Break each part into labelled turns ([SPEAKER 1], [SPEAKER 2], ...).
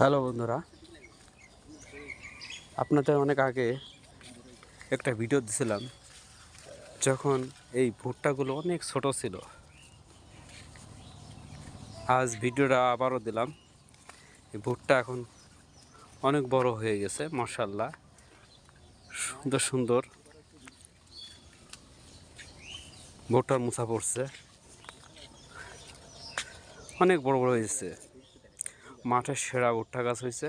[SPEAKER 1] Hello বন্ধুরা, আপনাদের অনেক আগে একটা ভিডিও দিছিলাম যখন এই ভুট্টাগুলো অনেক ছোট ছিল। আজ ভিডিওটা আবারও দিলাম। এই ভুট্টা এখন অনেক বড় হয়ে গেছে, মাশাআল্লাহ। সুন্দর সুন্দর ভুট্টার মুছা পড়ছে, অনেক বড় বড় হয়েছে। মাঠের সেরা ভুট্টা গাছ হয়েছে,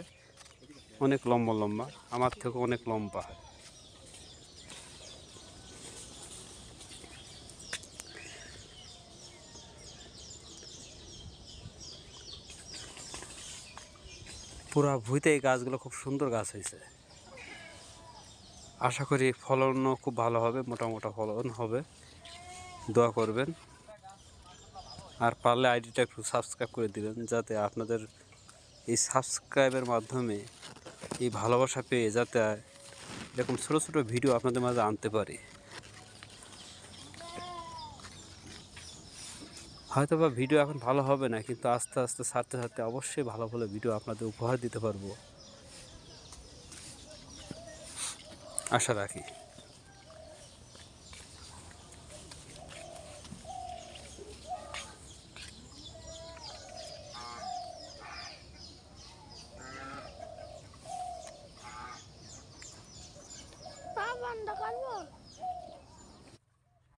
[SPEAKER 1] অনেক লম্বা লম্বা, আমার থেকে অনেক লম্বা। পুরা ভুঁইতে এই গাছগুলো খুব সুন্দর গাছ হয়েছে। আশা করি ফলনও খুব ভালো হবে, মোটা ফলন হবে। দোয়া করবেন, আর পারলে আইডিটা একটু সাবস্ক্রাইব করে দিবেন, যাতে আপনাদের এই সাবস্ক্রাইবের মাধ্যমে এই ভালোবাসা পেয়ে যাতে এরকম ছোটো ছোটো ভিডিও আপনাদের মাঝে আনতে পারি। হয়তো বা ভিডিও এখন ভালো হবে না, কিন্তু আস্তে আস্তে ছাড়তে ছাড়তে অবশ্যই ভালো ভালো ভিডিও আপনাদের উপহার দিতে পারবো, আশা রাখি।